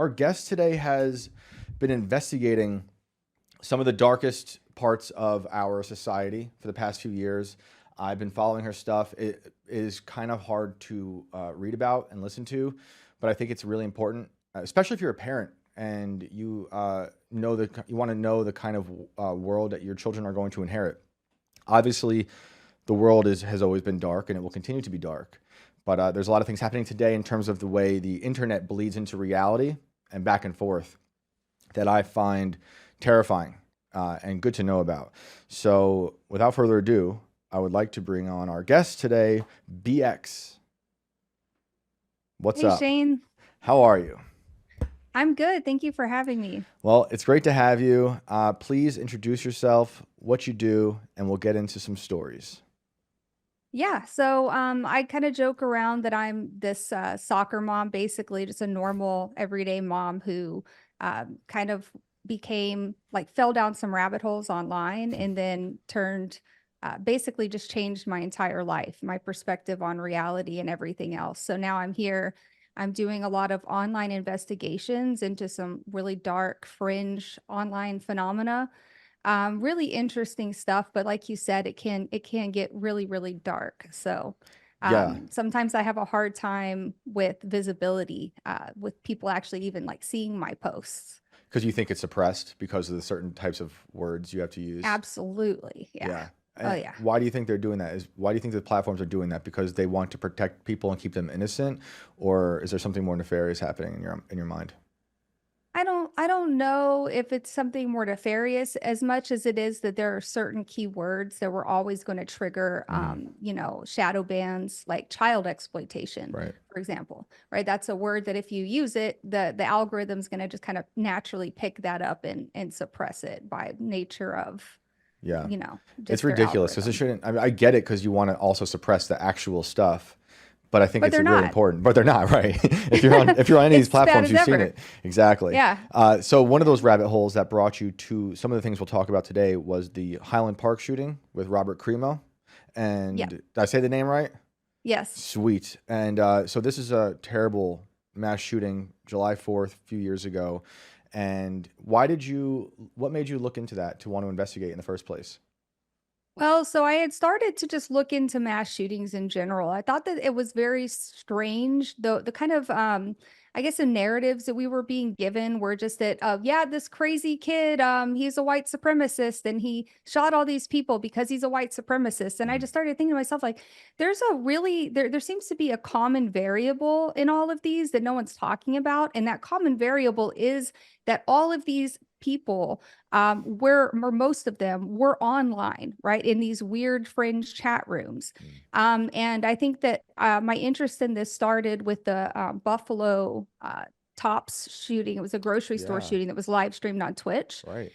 our guest today has been investigating some of the darkest parts of our society for the past few years. I've been following her stuff. It is kind of hard to read about and listen to, but I think it's really important, especially if you're a parent and you you want to know the kind of world that your children are going to inherit. Obviously, the world has always been dark and it will continue to be dark. But there's a lot of things happening today in terms of the way the internet bleeds into reality and back and forth that I find terrifying and good to know about. So without further ado, I would like to bring on our guest today, BX. What's Hey up? Shane, How are you? I'm good. Thank you for having me. Well, it's great to have you. Please introduce yourself, what you do, and we'll get into some stories. Yeah, so I kind of joke around that I'm this soccer mom, basically just a normal everyday mom who kind of became like fell down some rabbit holes online and then turned basically just changed my entire life, my perspective on reality and everything else. So now I'm here. I'm doing a lot of online investigations into some really dark fringe online phenomena, really interesting stuff, but like you said, it can get really dark. So Yeah, sometimes I have a hard time with visibility, with people actually even like seeing my posts. because you think it's suppressed because of the certain types of words you have to use. Absolutely. Yeah. Yeah. Oh And yeah. why do you think they're doing that? Why do you think the platforms are doing that? Because they want to protect people and keep them innocent, or is there something more nefarious happening in your mind? I don't know if it's something more nefarious as much as it is that there are certain keywords that we're always going to trigger, Mm, shadow bans, like child exploitation, right. for example, right? That's a word that if you use it, the algorithm's going to just kind of naturally pick that up and suppress it by nature of, Yeah. It's just their ridiculous because it algorithm. shouldn't. I mean, I get it because you want to also suppress the actual stuff, but I think But it's they're really not. important. But they're not, right? If you're on any of these It's bad platforms, as you've seen ever. it exactly. Yeah. So one of those rabbit holes that brought you to some of the things we'll talk about today was the Highland Park shooting with Robert Crimo. And Yeah. did I say the name right? Yes. Sweet. And so this is a terrible mass shooting, July 4th, a few years ago. And what made you look into that to want to investigate in the first place? Well, so I had started to just look into mass shootings in general. I thought that it was very strange. The kind of I guess the narratives that we were being given were just that yeah, this crazy kid, he's a white supremacist and he shot all these people because he's a white supremacist. And I Mm, just started thinking to myself, like, there seems to be a common variable in all of these that no one's talking about. And that common variable is that all of these people, where most of them were online, right, in these weird fringe chat rooms. mm. And I think that my interest in this started with the Buffalo Tops shooting. It was a grocery store Yeah, shooting that was live streamed on Twitch. right.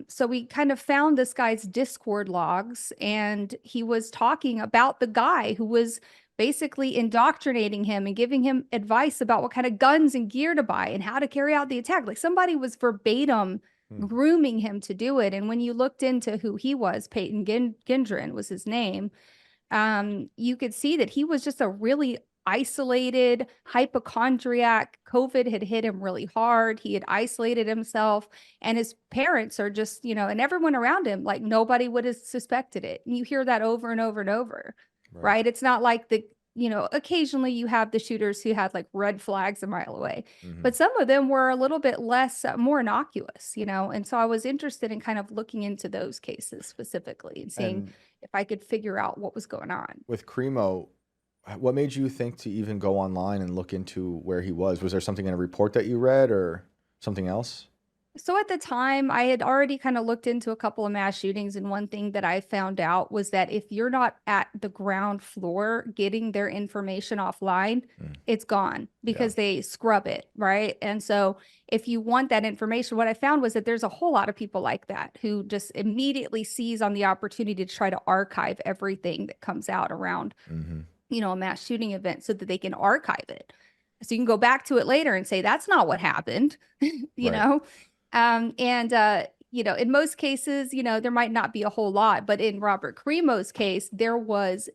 So we kind of found this guy's Discord logs, and he was talking about the guy who was basically indoctrinating him and giving him advice about what kind of guns and gear to buy and how to carry out the attack. Like somebody was verbatim Hmm. grooming him to do it. And when you looked into who he was, Peyton Gendron was his name, you could see that he was just a really isolated hypochondriac. COVID had hit him really hard. He had isolated himself, and his parents are just, and everyone around him, like nobody would have suspected it. And you hear that over and over and over, Right. right? It's not like occasionally you have the shooters who had like red flags a mile away, Hmm. but some of them were a little bit less, more innocuous. And so I was interested in kind of looking into those cases specifically and seeing And if I could figure out what was going on. with Cremo, what made you think to even go online and look into where he was? Was there something in a report that you read or something else? So at the time, I had already kind of looked into a couple of mass shootings, and one thing that I found out was that if you're not at the ground floor getting their information offline, Mm, it's gone yeah. because they scrub it, right? And so if you want that information, what I found was that there's a whole lot of people like that who just immediately seize on the opportunity to try to archive everything that comes out around, Hmm. a mass shooting event so that they can archive it. So you can go back to it later and say, that's not what happened, you Right. know? And in most cases, there might not be a whole lot, but in Robert Cremo's case, there was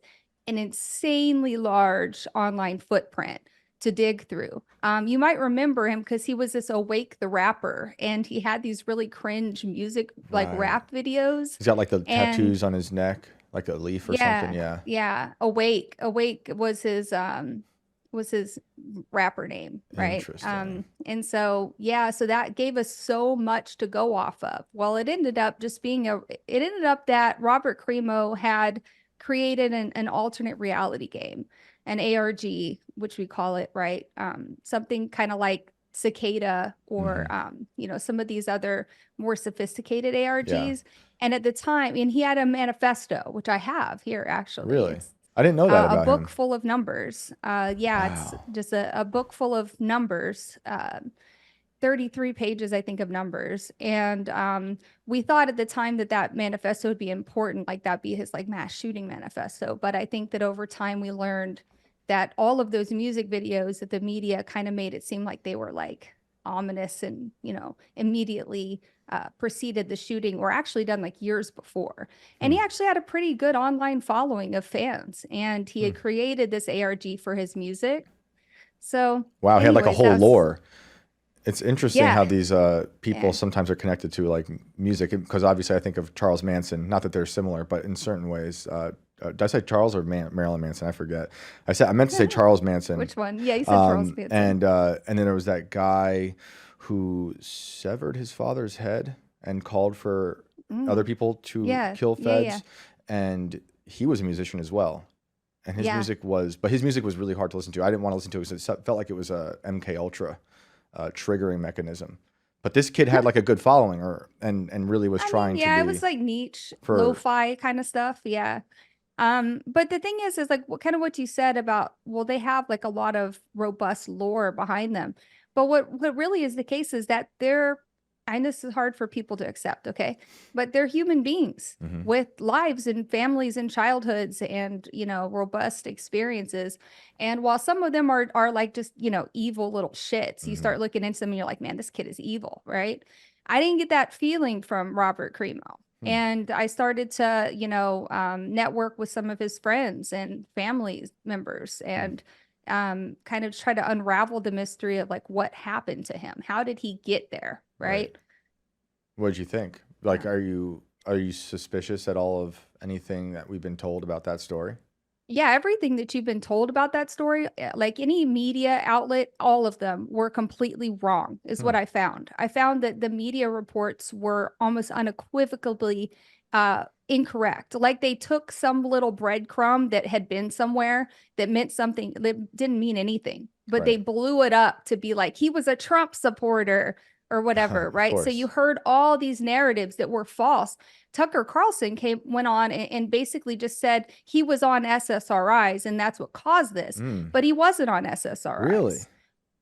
an insanely large online footprint to dig through. You might remember him because he was this Awake the Rapper, and he had these really cringe music, like Right. rap videos. He's got like the And tattoos on his neck, like a leaf or something. yeah, Yeah. yeah, Awake was his rapper name, right? Interesting. And so yeah, so that gave us so much to go off of. Well, it ended up just being it ended up that Robert Cremo had created an alternate reality game, an ARG, which we call it, right? Something kind of like Cicada or some of these other more sophisticated Yeah. ARGs. And at the time, and he had a manifesto, which I have here actually. Really? It's I didn't know that a about book him. full of numbers. Yeah, it's Wow. just a book full of numbers. 33 pages, I think, of numbers. And we thought at the time that that manifesto would be important, like that'd be his like mass shooting manifesto. But I think that over time we learned that all of those music videos that the media kind of made it seem like they were like ominous and, immediately preceded the shooting were actually done like years before. And he actually had a pretty good online following of fans. And he had created this ARG for his music. So, Wow. He had like a anyways, whole that's lore. It's interesting yeah. how these people Yeah. sometimes are connected to like music, because obviously I think of Charles Manson. Not that they're similar, but in certain ways. Did I say Charles or Marilyn Manson? I forget. I meant to say Charles Manson. Which one? Yeah, you said Charles Manson. And then there was that guy who severed his father's head and called for other people to Yeah. kill Yeah. Yeah. feds, and he was a musician as well. And his Yeah. music was, but his music was really hard to listen to. I didn't want to listen to it because it felt like it was a MK Ultra triggering mechanism. But this kid had like a good following, and really was trying yeah, to it be was like niche, for lo-fi kind of stuff. Yeah. But the thing is like what you said about, well, they have like a lot of robust lore behind them. But what really is the case is that they're, and this is hard for people to accept, okay? But they're human beings with lives and families and childhoods and, robust experiences. And while some of them are like just, evil little shits, you start looking into them and you're like, man, this kid is evil, right? I didn't get that feeling from Robert Cremo. And I started to, network with some of his friends and family members and kind of try to unravel the mystery of like what happened to him. How did he get there? Right. What did you think? Like, are you suspicious at all of anything that we've been told about that story? Yeah, everything that you've been told about that story, like any media outlet, all of them were completely wrong, is what I found. I found that the media reports were almost unequivocally incorrect. Like they took some little breadcrumb that had been somewhere that meant something that didn't mean anything, but they Right. blew it up to be like he was a Trump supporter or whatever, Of right? So you course. heard all these narratives that were false. Tucker Carlson went on and basically just said he was on SSRIs and that's what caused this, but he wasn't on Really? SSRIs.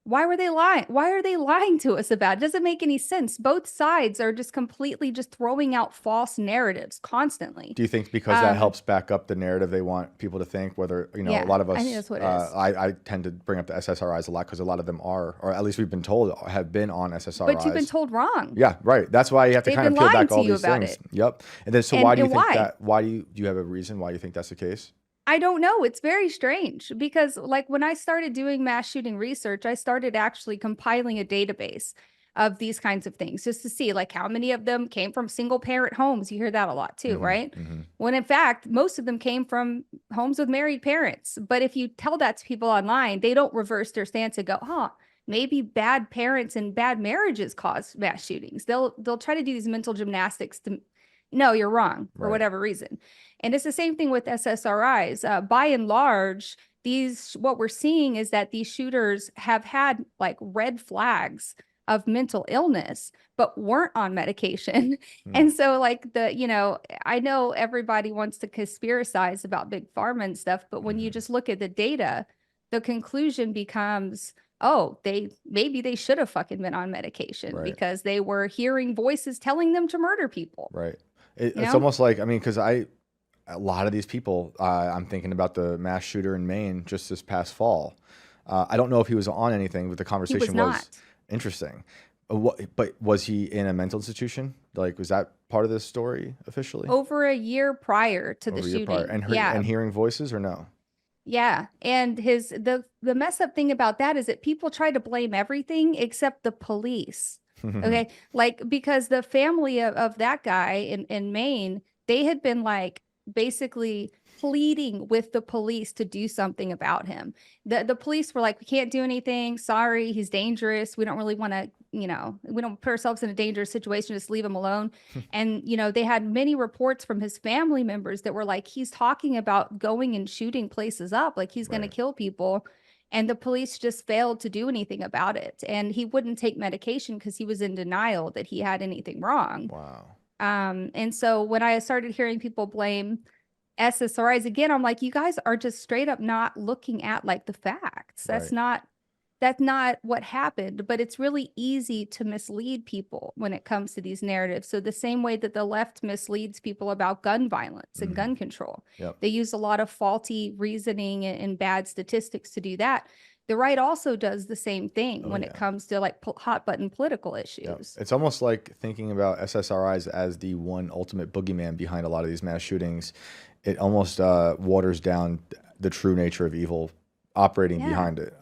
Why were they lying? Why are they lying to us about it? It doesn't make any sense. Both sides are just completely just throwing out false narratives constantly. Do you think because that helps back up the narrative they want people to think? Whether a Yeah, lot of I think us, that's what it is. I tend to bring up the SSRIs a lot because a lot of them are, or at least we've been told, have been on SSRIs. But you've been told wrong. Yeah, right. That's why you have to They've kind of been peel lying back to all you these about things. it. Yep. And then, so And why do you and think why? that? Why do you have a reason why you think that's the case? I don't know. It's very strange because, like, when I started doing mass shooting research, I started actually compiling a database of these kinds of things just to see, like, how many of them came from single parent homes. You hear that a lot too, right? When in fact, most of them came from homes with married parents. But if you tell that to people online, they don't reverse their stance and go, huh, maybe bad parents and bad marriages cause mass shootings. They'll try to do these mental gymnastics to, no, you're wrong for Right. whatever reason. And it's the same thing with SSRIs. By and large, what we're seeing is that these shooters have had like red flags of mental illness, but weren't on medication. And so like I know everybody wants to conspiracize about big pharma and stuff, but when you just look at the data, the conclusion becomes, oh, maybe they should have fucking been on medication Right. because they were hearing voices telling them to murder people. Right. You It's know? almost like, I mean, because a lot of these people, I'm thinking about the mass shooter in Maine just this past fall. I don't know if he was on anything, but the He was conversation not. was interesting. But was he in a mental institution? Like, was that part of this story officially? Over a year prior to the Over a year prior, shooting. and Yeah. and hearing voices or no? Yeah. And the mess up thing about that is that people try to blame everything except the police. Okay. Like because the family of that guy in Maine, they had been like basically pleading with the police to do something about him. The police were like, we can't do anything. Sorry, he's dangerous. We don't really want to, we don't put ourselves in a dangerous situation, just leave him alone. And, they had many reports from his family members that were like, he's talking about going and shooting places up, like he's going to Right. kill people. And the police just failed to do anything about it. And he wouldn't take medication because he was in denial that he had anything wrong. Wow. And so when I started hearing people blame SSRIs again, I'm like, you guys are just straight up not looking at like the facts. Right. That's not what happened, but it's really easy to mislead people when it comes to these narratives. So the same way that the left misleads people about gun violence and gun control, Yep. they use a lot of faulty reasoning and bad statistics to do that. The right also does the same thing when it comes to like hot button political issues. Yep. It's almost like thinking about SSRIs as the one ultimate boogeyman behind a lot of these mass shootings. It almost waters down the true nature of evil operating behind it.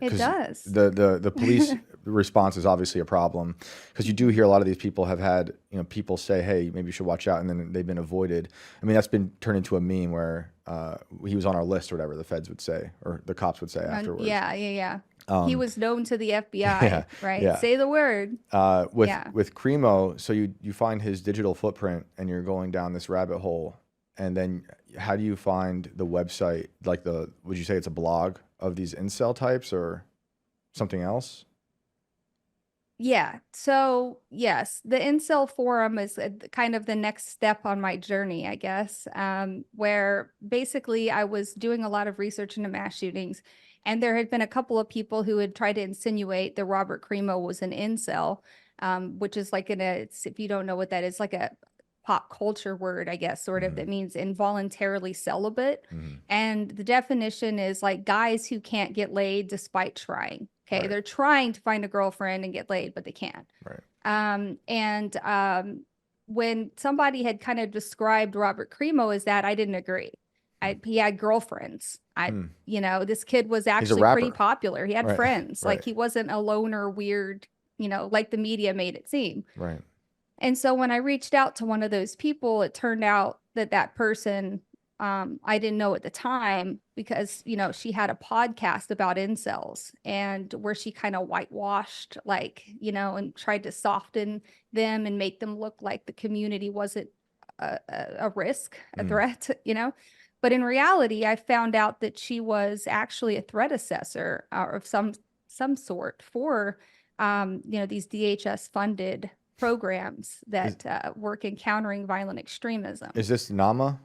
It does. The police response is obviously a problem because you do hear a lot of these people have had, people say, hey, maybe you should watch out. And then they've been avoided. I mean, that's been turned into a meme where he was on our list or whatever the feds would say, or the cops would say afterwards. Yeah. He was known to the FBI, right? Yeah. Say the word. With Cremo, so you find his digital footprint and you're going down this rabbit hole. And then how do you find the website? Like would you say it's a blog of these incel types or something else? Yeah. So yes, the incel forum is kind of the next step on my journey, I guess, where basically I was doing a lot of research into mass shootings, and there had been a couple of people who had tried to insinuate that Robert Cremo was an incel, which is like if you don't know what that is, like a pop culture word, I guess, sort of, that means involuntarily celibate. And the definition is like guys who can't get laid despite trying. Okay. Right. They're trying to find a girlfriend and get laid, but they can't. Right. When somebody had kind of described Robert Cremo as that, I didn't agree. He had girlfriends. This kid was actually pretty popular. He had friends. Right. Like he wasn't a loner, weird, like the media made it seem. Right. And so when I reached out to one of those people, it turned out that person, I didn't know at the time because, she had a podcast about incels and where she kind of whitewashed, like, and tried to soften them and make them look like the community wasn't a risk, a threat, But in reality, I found out that she was actually a threat assessor of some sort for, these DHS funded programs that work in countering violent extremism. Is this Nama?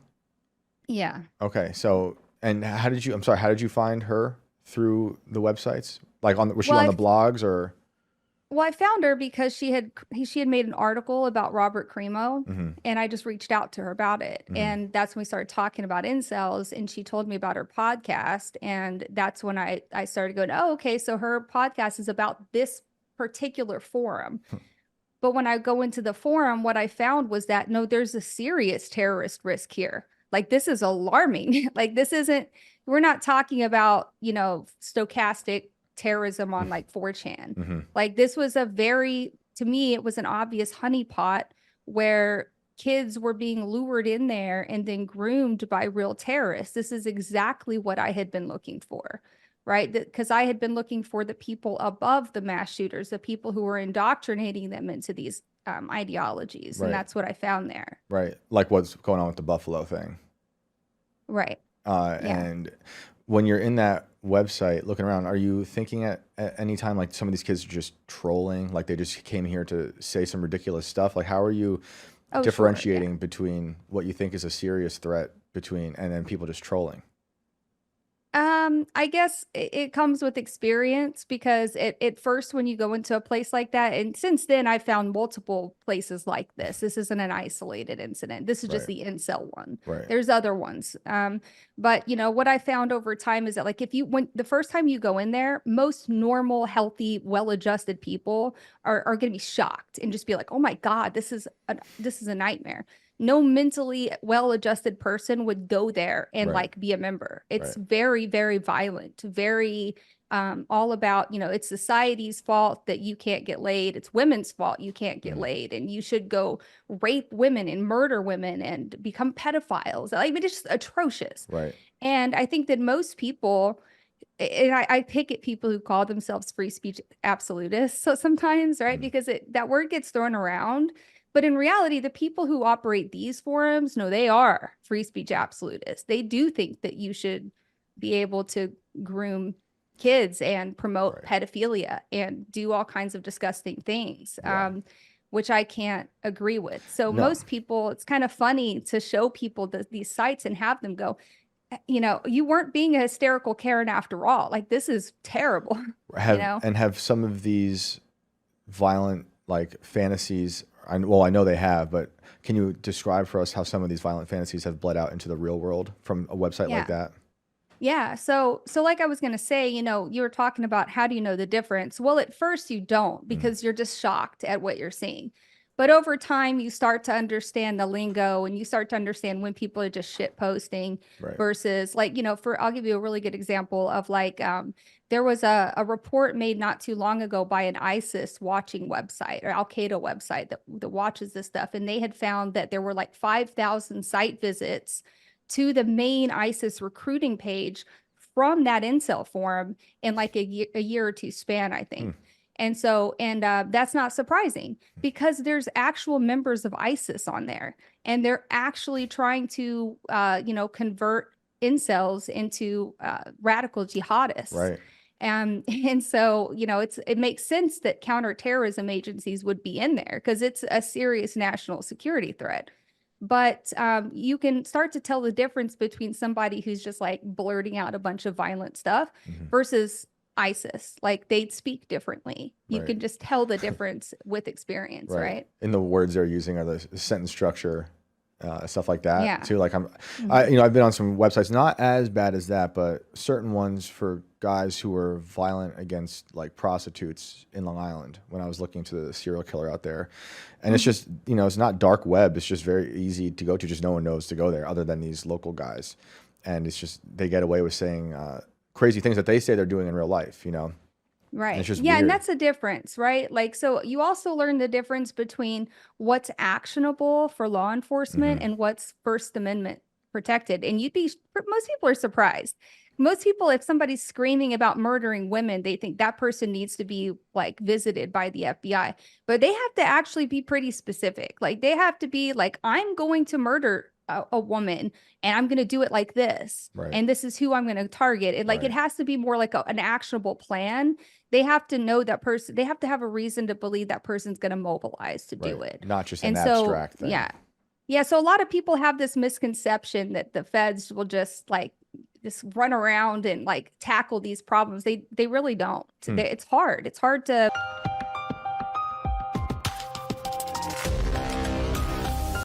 Yeah. Okay. So, and how did you find her through the websites? Like was she on the blogs or? Well, I found her because she had made an article about Robert Cremo, and I just reached out to her about it. And that's when we started talking about incels, and she told me about her podcast. And that's when I started going, oh, okay. So her podcast is about this particular forum. But when I go into the forum, what I found was that, no, there's a serious terrorist risk here. Like, this is alarming. Like, we're not talking about, stochastic terrorism on like 4chan. Like, this was to me, it was an obvious honeypot where kids were being lured in there and then groomed by real terrorists. This is exactly what I had been looking for. Right? Because I had been looking for the people above the mass shooters, the people who were indoctrinating them into these ideologies. Right. And that's what I found there. Right. Like what's going on with the Buffalo thing. Right. And when you're in that website looking around, are you thinking at any time like some of these kids are just trolling? Like they just came here to say some ridiculous stuff? Like how are you differentiating between what you think is a serious threat and then people just trolling? I guess it comes with experience because at first when you go into a place like that, and since then I found multiple places like this. This isn't an isolated incident. This is just the incel one. Right. There's other ones. But what I found over time is that like when the first time you go in there, most normal, healthy, well-adjusted people are going to be shocked and just be like, oh my God, this is a nightmare. no mentally well-adjusted person would go there and Right. like be a member. It's Right. very, very violent, very all about, it's society's fault that you can't get laid. It's women's fault you can't get laid, and you should go rape women and murder women and become pedophiles. I mean, it's just atrocious. Right. And I think that most people, and I pick at people who call themselves free speech absolutists. So sometimes, right, because that word gets thrown around. But in reality, the people who operate these forums, no, they are free speech absolutists. They do think that you should be able to groom kids and promote pedophilia and do all kinds of disgusting things, which I can't agree with. So most people, it's kind of funny to show people these sites and have them go, you weren't being a hysterical Karen after all. Like, this is terrible. And have some of these violent like fantasies, I know they have, but can you describe for us how some of these violent fantasies have bled out into the real world from a website like that? Yeah. So like I was going to say, you were talking about how do you know the difference? Well, at first you don't, because you're just shocked at what you're seeing. But over time, you start to understand the lingo, and you start to understand when people are just shit posting versus like, I'll give you a really good example of like, there was a report made not too long ago by an ISIS watching website or Al Qaeda website that watches this stuff. And they had found that there were like 5,000 site visits to the main ISIS recruiting page from that incel forum in like a year or two span, I think. And so, that's not surprising, because there's actual members of ISIS on there, and they're actually trying to, convert incels into radical jihadists. Right. And so, it makes sense that counterterrorism agencies would be in there, because it's a serious national security threat. But you can start to tell the difference between somebody who's just like blurting out a bunch of violent stuff versus ISIS. Like, they'd speak differently. You can just tell the difference with experience, right? In the words they're using, or the sentence structure, stuff like that too. Like I've been on some websites, not as bad as that, but certain ones for guys who were violent against like prostitutes in Long Island when I was looking to the serial killer out there. And it's just, it's not dark web. It's just very easy to go to. Just no one knows to go there other than these local guys. And it's just, they get away with saying crazy things that they say they're doing in real life, Right. And it's just yeah. weird. And that's a difference, right? Like, so you also learn the difference between what's actionable for law enforcement and what's First Amendment protected. And most people are surprised. Most people, if somebody's screaming about murdering women, they think that person needs to be like visited by the FBI. But they have to actually be pretty specific. Like, they have to be like, I'm going to murder a woman, and I'm going to do it like this. And this is who I'm going to target. And like, it has to be more like an actionable plan. They have to know that person. They have to have a reason to believe that person's going to mobilize to do it. Not just an abstract thing. Yeah. So a lot of people have this misconception that the feds will just run around and like tackle these problems. They really don't. It's hard. It's hard to